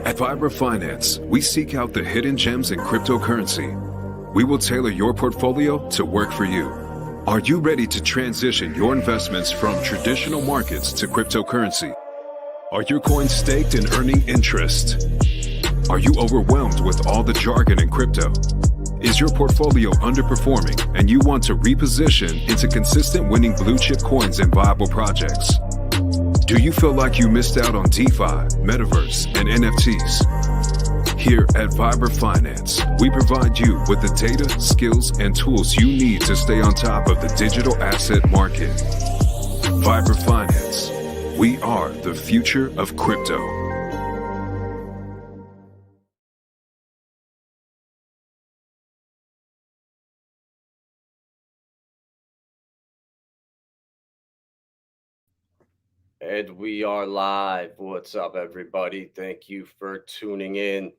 At Vibra Finance, we seek out the hidden gems in cryptocurrency. We will tailor your portfolio to work for you. Are you ready to transition your investments from traditional markets to cryptocurrency? Are your coins staked and earning interest? Are you overwhelmed with all the jargon in crypto? Is your portfolio underperforming and you want to reposition into consistent winning blue chip coins and viable projects? Do you feel like you missed out on DeFi, Metaverse, and NFTs? Here at Vibra Finance, we provide you with the data, skills, and tools you need to stay on top of the digital asset market. Vibra Finance. We are the future of crypto. And we are live. What's up, everybody? Thank you for tuning in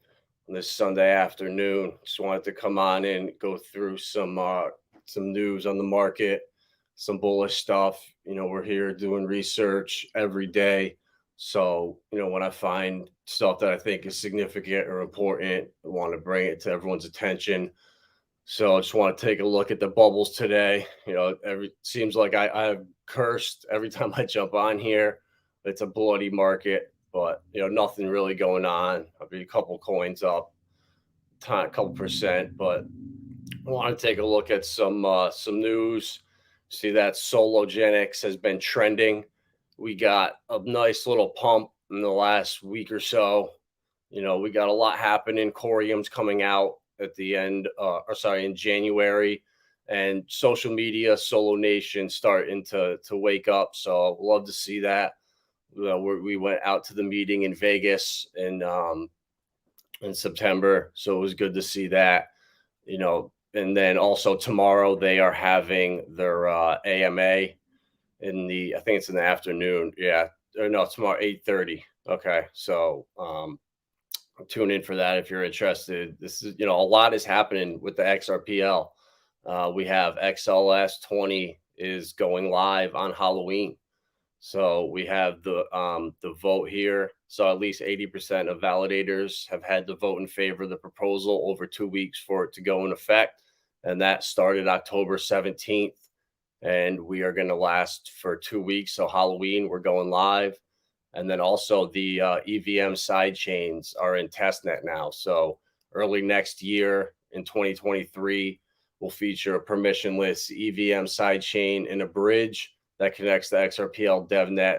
on this Sunday afternoon. Just wanted to come on and go through some news on the market, some bullish stuff. We're here doing research every day. So, when I find stuff that I think is significant or important, I want to bring it to everyone's attention. So I just want to take a look at the bubbles today. Seems like I've cursed every time I jump on here. It's a bloody market, but nothing really going on. I'll be a couple coins up, a couple percent, but I want to take a look at some news. See that Sologenics has been trending. We got a nice little pump in the last week or so. We got a lot happening. Corium's coming out at the end, in January, and social media, Solo Nation starting to wake up. So love to see that. We went out to the meeting in Vegas in September, so it was good to see that. And then also tomorrow they are having their AMA I think it's in the afternoon. Yeah, or no, tomorrow 8:30. Okay, so tune in for that if you're interested. This is, a lot is happening with the XRPL. We have XLS 20 is going live on Halloween. So we have the vote here. So at least 80% of validators have had to vote in favor of the proposal over 2 weeks for it to go in effect. And that started October 17th. And we are going to last for 2 weeks. So Halloween, we're going live. And then also the EVM side chains are in testnet now. So early next year in 2023, we'll feature a permissionless EVM side chain and a bridge that connects the XRPL DevNet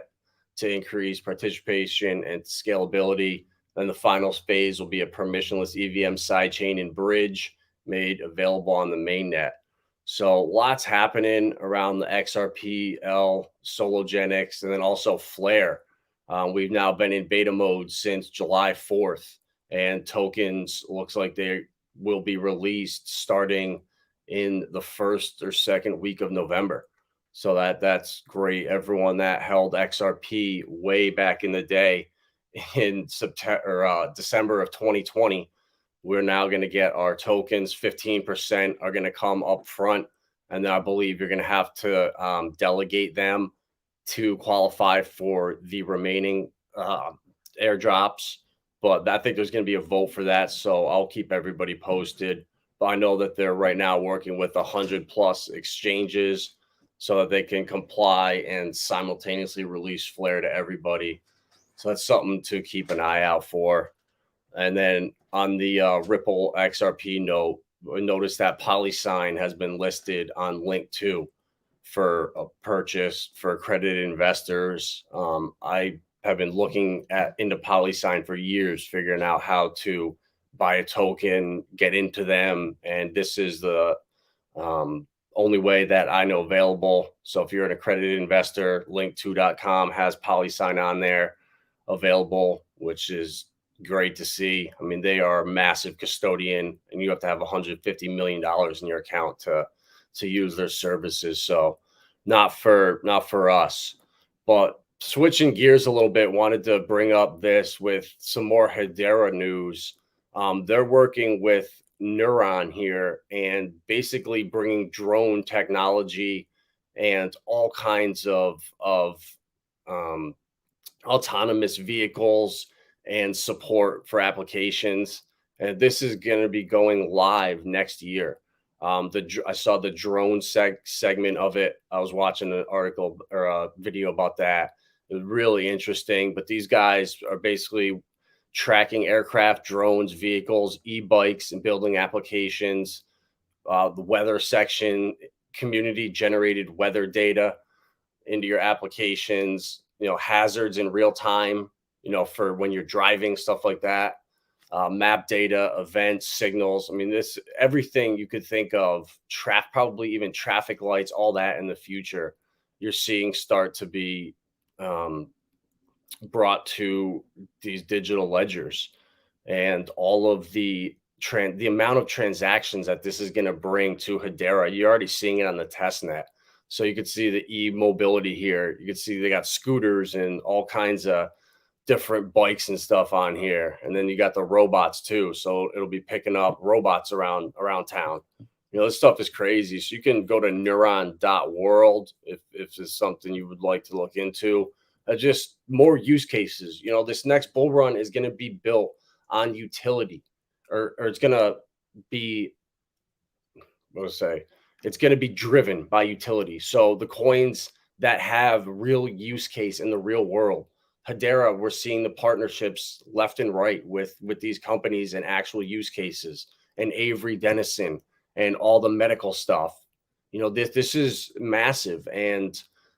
to increase participation and scalability. Then the final phase will be a permissionless EVM side chain and bridge made available on the mainnet. So lots happening around the XRPL, Sologenics, and then also Flare. We've now been in beta mode since July 4th, and tokens looks like they will be released starting in the first or second week of November. So that's great. Everyone that held XRP way back in the day in December of 2020, we're now going to get our tokens. 15% are going to come up front, and then I believe you're going to have to delegate them to qualify for the remaining airdrops. But I think there's going to be a vote for that, so I'll keep everybody posted. But I know that they're right now working with 100+ exchanges so that they can comply and simultaneously release Flare to everybody. So that's something to keep an eye out for. And then on the Ripple XRP note, notice that PolySign has been listed on Link 2 for a purchase for accredited investors. I have been looking into PolySign for years, figuring out how to buy a token, get into them, and this is the only way that I know available. So if you're an accredited investor, link2.com has PolySign on there available, which is great to see. I mean, they are a massive custodian, and you have to have $150 million in your account to use their services. So not for us. But switching gears a little bit, wanted to bring up this with some more Hedera news. They're working with Neuron here and basically bringing drone technology and all kinds of autonomous vehicles and support for applications. And this is going to be going live next year. I saw the drone segment of it. I was watching an article or a video about that. It was really interesting. But these guys are basically tracking aircraft, drones, vehicles, e-bikes, and building applications. The weather section, community generated weather data into your applications, hazards in real time, for when you're driving, stuff like that. Map data, events, signals. I mean, this everything you could think of, probably even traffic lights, all that in the future, you're seeing start to be brought to these digital ledgers, and all of the amount of transactions that this is going to bring to Hedera. You're already seeing it on the test net. So you could see the e-mobility here. You could see they got scooters and all kinds of different bikes and stuff on here. And then you got the robots too. So it'll be picking up robots around town. This stuff is crazy. So you can go to neuron.world if it's something you would like to look into. Just more use cases. This next bull run is going to be built on utility, or it's going to be, it's going to be driven by utility. So the coins that have real use case in the real world, Hedera, we're seeing the partnerships left and right with these companies and actual use cases, and Avery Dennison and all the medical stuff. This is massive. And,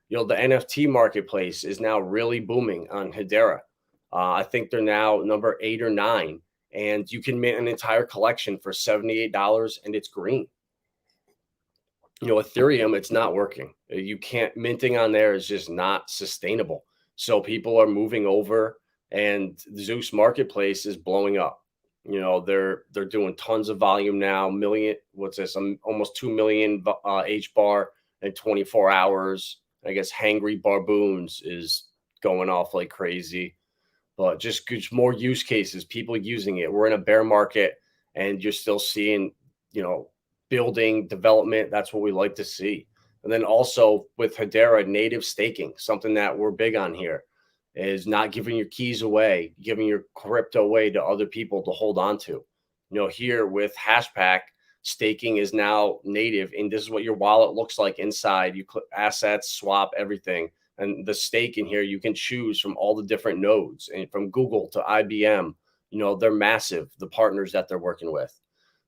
the NFT marketplace is now really booming on Hedera. I think they're now number 8 or 9, and you can mint an entire collection for $78 and it's green. Ethereum, it's not working. You can't, minting on there is just not sustainable. So people are moving over, and Zeus marketplace is blowing up. They're doing tons of volume now. Almost 2 million HBAR in 24 hours. I guess Hangry Barboons is going off like crazy, but just more use cases, people using it. We're in a bear market, and you're still seeing, building development. That's what we like to see. And then also with Hedera, native staking, something that we're big on here, is not giving your keys away, giving your crypto away to other people to hold on to. Here with Hashpack, staking is now native, and this is what your wallet looks like inside. You click assets, swap, everything. And the stake in here, you can choose from all the different nodes, and from Google to IBM. They're massive, the partners that they're working with.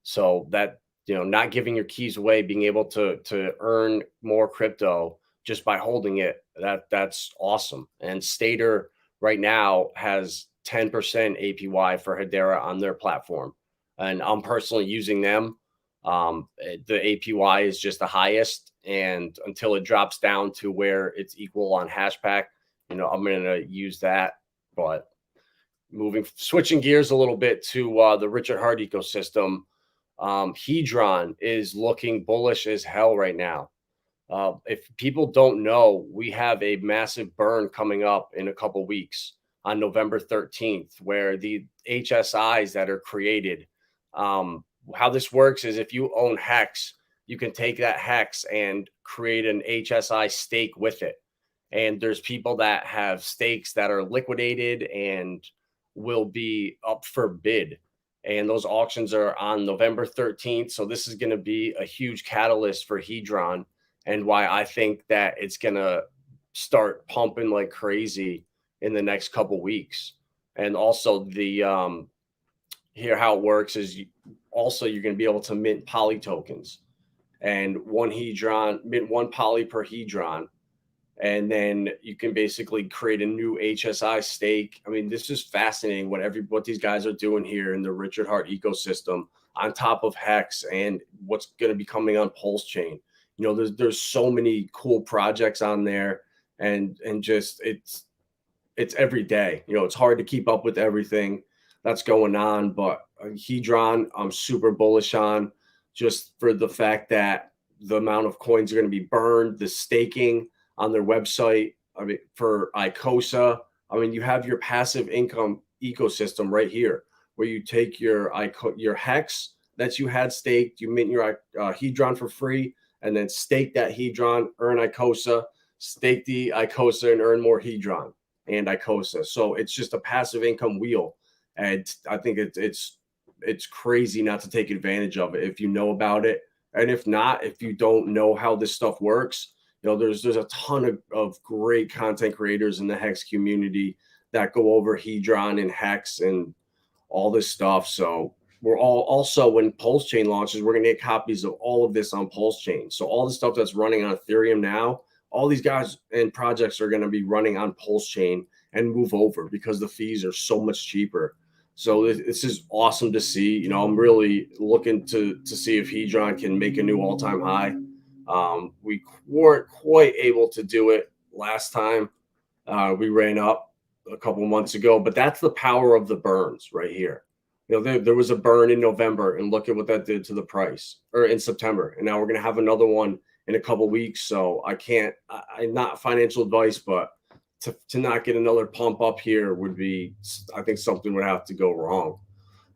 So that, not giving your keys away, being able to earn more crypto just by holding it, that's awesome. And Stater right now has 10% APY for Hedera on their platform, and I'm personally using them. The APY is just the highest, and until it drops down to where it's equal on Hashpack, I'm going to use that. But switching gears a little bit to the Richard Heart ecosystem, Hedron is looking bullish as hell right now. If people don't know, we have a massive burn coming up in a couple weeks on November 13th, where the HSIs that are created, how this works is if you own Hex, you can take that Hex and create an HSI stake with it. And there's people that have stakes that are liquidated and will be up for bid. And those auctions are on November 13th. So this is going to be a huge catalyst for Hedron, and why I think that it's going to start pumping like crazy in the next couple weeks. And also here how it works is you're going to be able to mint poly tokens, and one Hedron, mint 1 poly per Hedron. And then you can basically create a new HSI stake. I mean, this is fascinating what these guys are doing here in the Richard Heart ecosystem on top of Hex, and what's going to be coming on Pulse Chain. There's so many cool projects on there, and just it's every day. It's hard to keep up with everything that's going on, but Hedron, I'm super bullish on, just for the fact that the amount of coins are going to be burned, the staking on their website. I mean, for ICOSA, you have your passive income ecosystem right here, where you take your Hex that you had staked, you mint your Hedron for free, and then stake that Hedron, earn ICOSA, stake the ICOSA, and earn more Hedron. and ICOSA. So it's just a passive income wheel. And I think it's crazy not to take advantage of it if you know about it. And if not, if you don't know how this stuff works, there's a ton of great content creators in the Hex community that go over Hedron and Hex and all this stuff. So we're all also, when Pulse Chain launches, we're gonna get copies of all of this on Pulse Chain. So all the stuff that's running on Ethereum now, all these guys and projects are gonna be running on Pulse Chain and move over because the fees are so much cheaper. So this is awesome to see. I'm really looking to see if Hedron can make a new all-time high. We weren't quite able to do it last time. We ran up a couple months ago, but that's the power of the burns right here. There was a burn in November, and look at what that did to the price, or in September. And now we're going to have another one in a couple weeks. So I'm not financial advice, but to not get another pump up here would be, I think something would have to go wrong.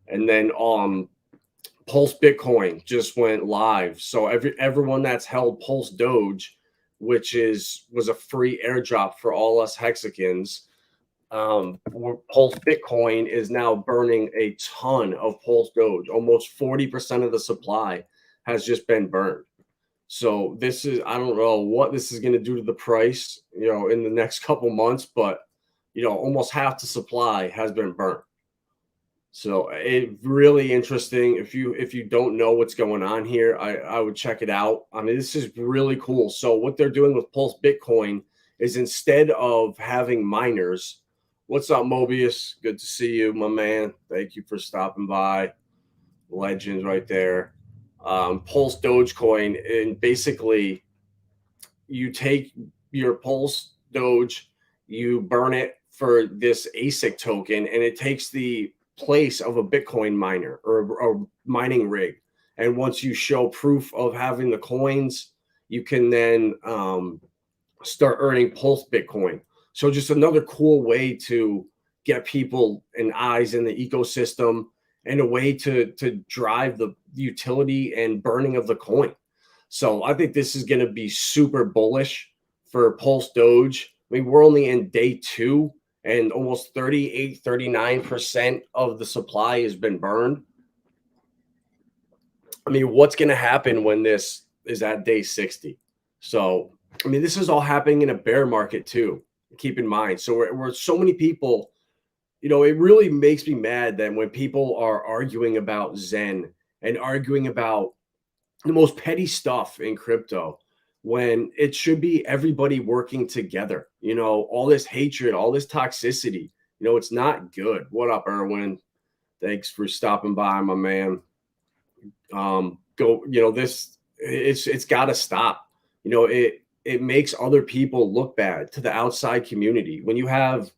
And then Pulse Bitcoin just went live. So everyone that's held Pulse Doge, which was a free airdrop for all us Hexicans, Pulse Bitcoin is now burning a ton of Pulse Doge. Almost 40% of the supply has just been burned. So I don't know what this is going to do to the price, in the next couple months, but almost half the supply has been burnt. So it's really interesting. If you don't know what's going on here, I would check it out. I mean, this is really cool. So what they're doing with Pulse Bitcoin is, instead of having miners, what's up, Mobius? Good to see you, my man. Thank you for stopping by. Legends right there. Pulse Dogecoin, and basically you take your Pulse Doge, you burn it for this ASIC token, and it takes the place of a Bitcoin miner or a mining rig. And once you show proof of having the coins, you can then start earning Pulse Bitcoin. So just another cool way to get people and eyes in the ecosystem, and a way to drive the utility and burning of the coin. So I think this is going to be super bullish for Pulse Doge. I mean, we're only in day 2, and almost 39% of the supply has been burned. I mean, what's going to happen when this is at day 60? So, I mean, this is all happening in a bear market too, keep in mind. So we're so many people, it really makes me mad that when people are arguing about Zen and arguing about the most petty stuff in crypto, when it should be everybody working together, all this hatred, all this toxicity, it's not good. What up, Erwin? Thanks for stopping by, my man. It's got to stop. It makes other people look bad to the outside community. When you have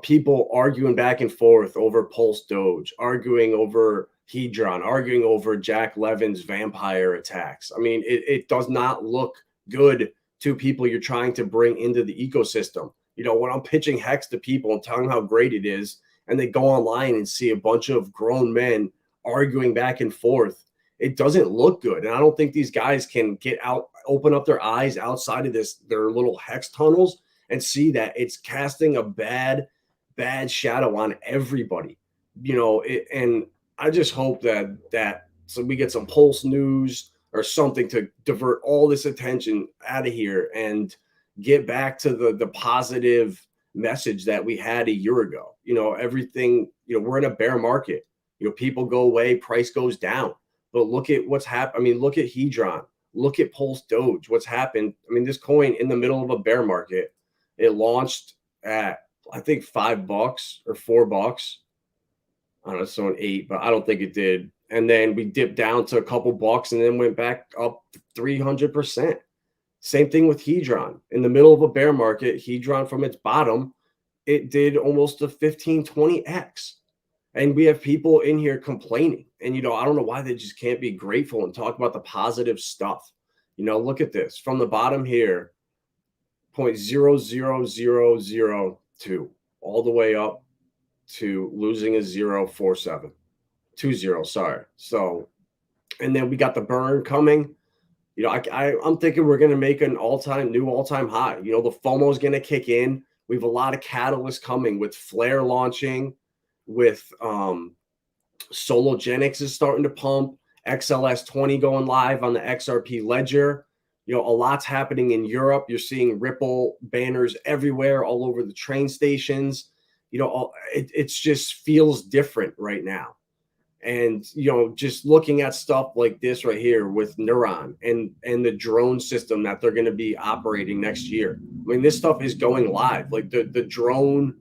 people arguing back and forth over Pulse Doge, arguing over Hedron, arguing over Jack Levin's vampire attacks. I mean, it does not look good to people you're trying to bring into the ecosystem. When I'm pitching Hex to people and telling them how great it is, and they go online and see a bunch of grown men arguing back and forth, it doesn't look good. And I don't think these guys can get out, open up their eyes outside of their little Hex tunnels, and see that it's casting a bad shadow on everybody, and I just hope that so we get some Pulse news or something to divert all this attention out of here and get back to the positive message that we had a year ago. Everything, we're in a bear market. People go away, price goes down. But look at what's happened. I mean, look at Hedron, look at Pulse Doge, what's happened. I mean, this coin in the middle of a bear market, it launched at, I think, $5 or $4. I don't know, so an 8, but I don't think it did. And then we dipped down to a couple bucks and then went back up 300%. Same thing with Hedron. In the middle of a bear market, Hedron from its bottom, it did almost a 15, 20x. And we have people in here complaining. And, I don't know why they just can't be grateful and talk about the positive stuff. Look at this. From the bottom here, 0.00002, all the way up to losing a 0.4720. Sorry. So, and then we got the burn coming. I'm thinking we're going to make an new all-time high. The FOMO is going to kick in. We have a lot of catalysts coming with Flare launching, with Sologenics is starting to pump, XLS20 going live on the XRP ledger. A lot's happening in Europe. You're seeing Ripple banners everywhere, all over the train stations. It just feels different right now. And, just looking at stuff like this right here with Neuron and the drone system that they're going to be operating next year. I mean, this stuff is going live. Like the drone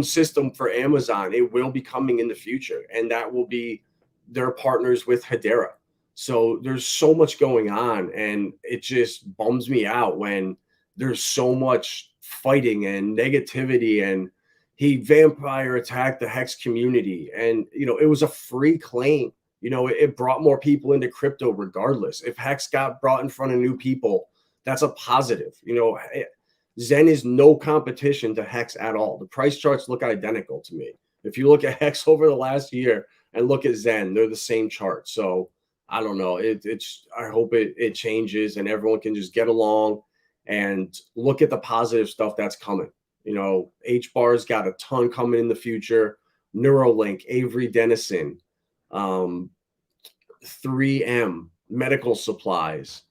system for Amazon, it will be coming in the future, and that will be their partners with Hedron. So there's so much going on, and it just bums me out when there's so much fighting and negativity, and he vampire attacked the Hex community, and it was a free claim. It brought more people into crypto regardless. If Hex got brought in front of new people, that's a positive. Zen is no competition to Hex at all. The price charts look identical to me. If you look at Hex over the last year and look at Zen, they're the same chart. So I don't know. I hope it changes and everyone can just get along and look at the positive stuff that's coming. HBAR's got a ton coming in the future. Neuralink, Avery Dennison, 3M, medical supplies,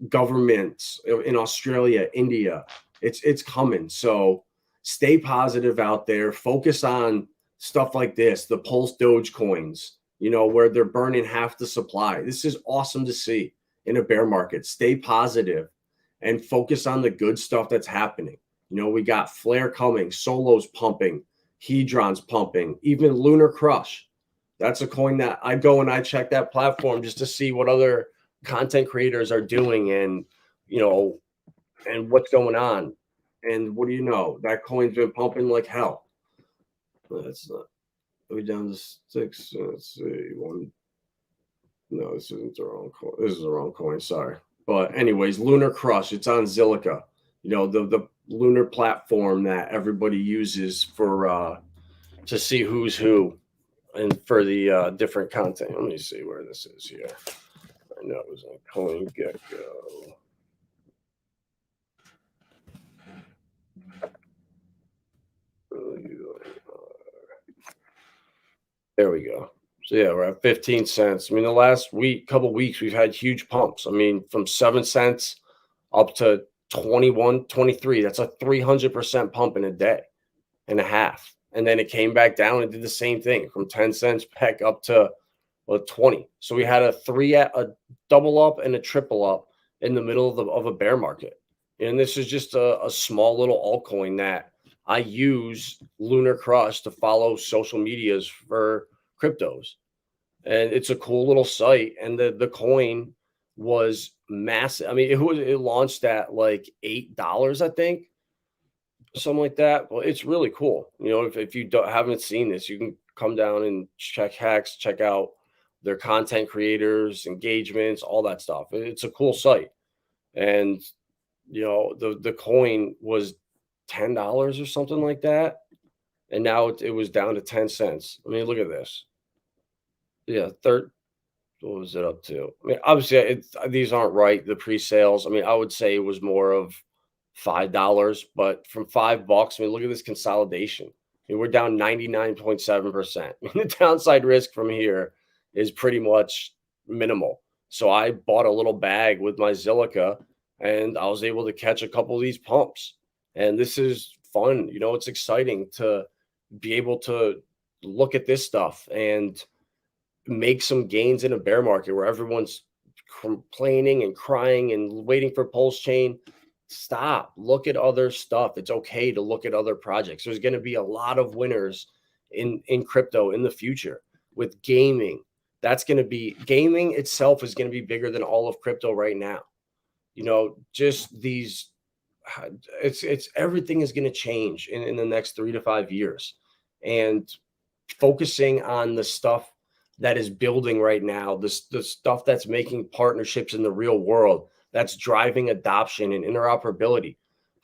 governments in Australia, India. It's coming. So stay positive out there. Focus on stuff like this, the Pulse Doge coins, where they're burning half the supply. This is awesome to see in a bear market. Stay positive and focus on the good stuff that's happening. We got Flare coming, Solo's pumping, Hedron's pumping, even Lunar Crush. That's a coin that I go and I check that platform just to see what other content creators are doing and what's going on. And what do you know? That coin's been pumping like hell. That's not. Are we down to 6? Let's see. 1. No, this isn't the wrong coin. This is the wrong coin. Sorry. But anyways, Lunar Crush. It's on Zilliqa. The lunar platform that everybody uses for to see who's who and for the different content. Let me see where this is here. I know it was on CoinGecko. There we go. So yeah, we're at 15 cents. I mean, the last couple weeks, we've had huge pumps. I mean, from 7 cents up to 21, 23. That's a 300% pump in a day and a half. And then it came back down and did the same thing from 10 cents back up to 20. So we had a double up and a triple up in the middle of a bear market. And this is just a small little altcoin that I use Lunar Crush to follow social medias for cryptos. And it's a cool little site. And the coin was massive. I mean, it launched at like $8, I think. Something like that. Well, it's really cool. If you haven't seen this, you can come down and check Hex, check out their content creators, engagements, all that stuff. It's a cool site. And the coin was $10 or something like that, and now it was down to 10 cents. I mean, look at this. Yeah, what was it up to? I mean, obviously these aren't right, the pre-sales. I mean, I would say it was more of $5, but from $5, I mean, look at this consolidation. I mean, we're down 99.7%. I mean, the downside risk from here is pretty much minimal. So I bought a little bag with my Zilliqa, and I was able to catch a couple of these pumps. And this is fun. It's exciting to be able to look at this stuff and make some gains in a bear market where everyone's complaining and crying and waiting for Pulse Chain. Stop. Look at other stuff. It's okay to look at other projects. There's going to be a lot of winners in crypto in the future with gaming. Gaming itself is going to be bigger than all of crypto right now. Just these, it's everything is going to change in the next 3 to 5 years, and focusing on the stuff that is building right now, the stuff that's making partnerships in the real world, that's driving adoption and interoperability.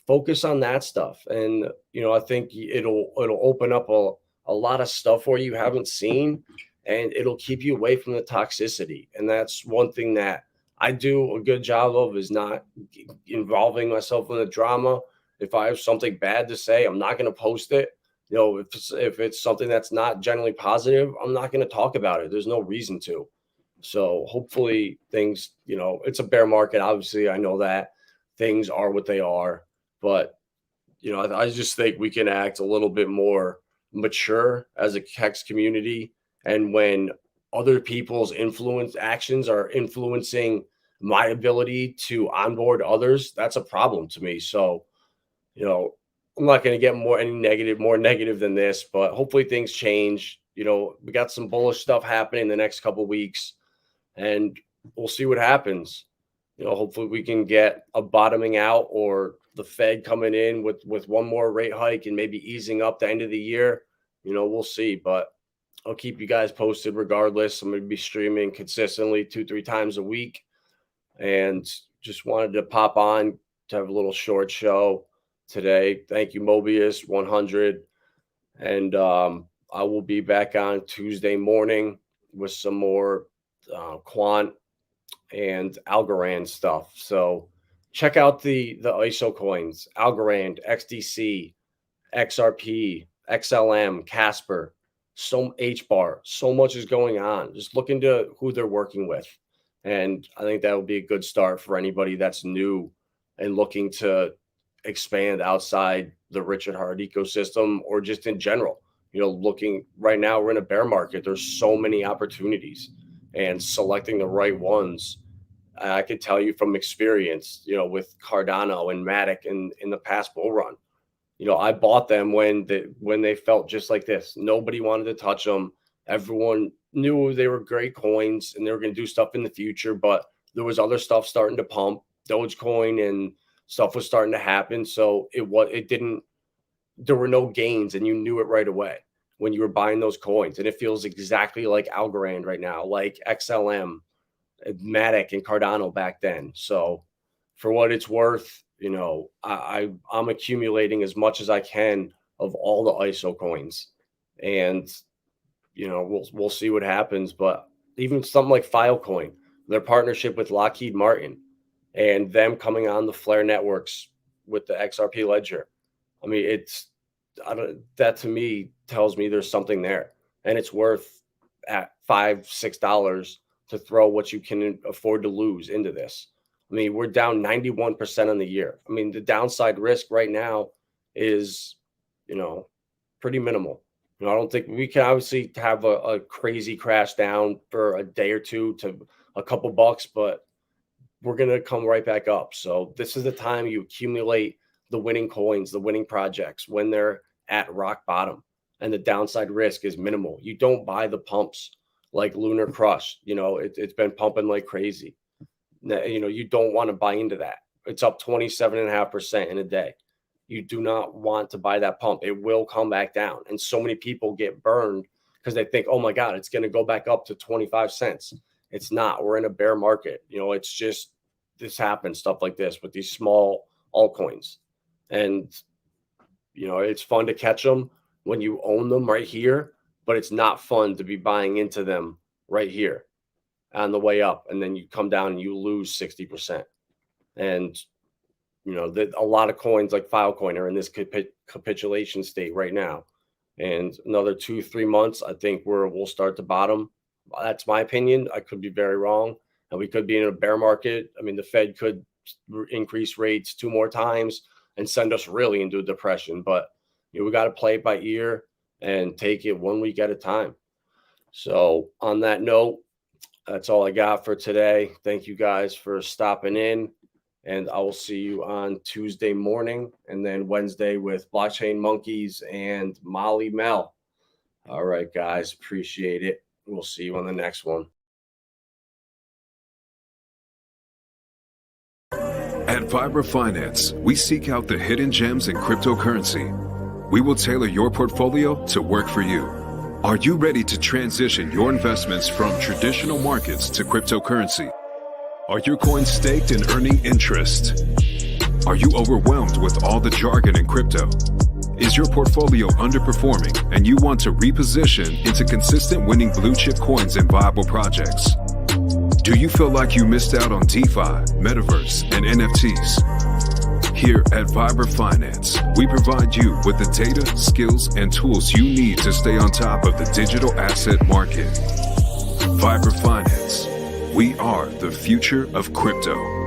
Focus on that stuff. And, I think it'll open up a lot of stuff for you haven't seen, and it'll keep you away from the toxicity. And that's one thing that I do a good job of, is not involving myself in the drama If I have something bad to say, I'm not going to post it. You know, if it's something that's not generally positive, I'm not going to talk about it. There's no reason to. So hopefully things, you know, it's a bear market. Obviously, I know that things are what they are, but you know, I just think we can act a little bit more mature as a Hex community. And when other people's influence actions are influencing my ability to onboard others, that's a problem to me. So, you know, I'm not going to get more negative than this, but hopefully things change. You know, we got some bullish stuff happening the next couple of weeks, and we'll see what happens. You know, hopefully we can get a bottoming out, or the Fed coming in with one more rate hike and maybe easing up the end of the year. You know, we'll see, but I'll keep you guys posted regardless. I'm going to be streaming consistently 2-3 times a week, and just wanted to pop on to have a little short show today. Thank you, Mobius 100. And I will be back on Tuesday morning with some more quant and Algorand stuff. So check out the ISO coins: Algorand, XDC, XRP, XLM, Casper, so HBAR. So much is going on. Just look into who they're working with. And I think that would be a good start for anybody that's new and looking to expand outside the Richard Hart ecosystem, or just in general. You know, looking right now, we're in a bear market. There's so many opportunities, and selecting the right ones. I could tell you from experience, you know, with Cardano and Matic in the past bull run. You know, I bought them when they felt just like this. Nobody wanted to touch them. Everyone knew they were great coins and they were going to do stuff in the future, but there was other stuff starting to pump. Dogecoin and stuff was starting to happen. So there were no gains, and you knew it right away when you were buying those coins. And it feels exactly like Algorand right now, like XLM, Matic, and Cardano back then. So for what it's worth, you know, I'm accumulating as much as I can of all the ISO coins, and you know, we'll see what happens. But even something like Filecoin, their partnership with Lockheed Martin, and them coming on the Flare networks with the XRP ledger. I mean, that to me tells me there's something there, and it's worth at $5-6 to throw what you can afford to lose into this. I mean, we're down 91% on the year. I mean, the downside risk right now is, you know, pretty minimal. You know, I don't think we can obviously have a crazy crash down for a day or two to a couple bucks, but we're going to come right back up. So this is the time you accumulate the winning coins, the winning projects, when they're at rock bottom and the downside risk is minimal. You don't buy the pumps like Lunar Crush. You know, it's been pumping like crazy. You know, you don't want to buy into that. It's up 27.5% in a day. You do not want to buy that pump. It will come back down. And so many people get burned because they think, oh my God, it's going to go back up to 25 cents. It's not. We're in a bear market. You know, it's just, this happens, stuff like this with these small altcoins. And, you know, it's fun to catch them when you own them right here, but it's not fun to be buying into them right here on the way up. And then you come down and you lose 60%. And, you know, a lot of coins like Filecoin are in this capitulation state right now. And another 2-3 months, I think we'll start to bottom. That's my opinion. I could be very wrong. And we could be in a bear market. I mean, the Fed could increase rates 2 more times and send us really into a depression. But, you know, we got to play it by ear and take it 1 week at a time. So on that note, that's all I got for today. Thank you guys for stopping in. And I will see you on Tuesday morning, and then Wednesday with Blockchain Monkeys and Molly Mel. All right, guys. Appreciate it. We'll see you on the next one. At Vibra Finance, we seek out the hidden gems in cryptocurrency. We will tailor your portfolio to work for you. Are you ready to transition your investments from traditional markets to cryptocurrency? Are your coins staked and earning interest? Are you overwhelmed with all the jargon in crypto? Is your portfolio underperforming and you want to reposition into consistent winning blue chip coins and viable projects? Do you feel like you missed out on DeFi, Metaverse, and NFTs? Here at Viber Finance, we provide you with the data, skills, and tools you need to stay on top of the digital asset market. Viber Finance. We are the future of crypto.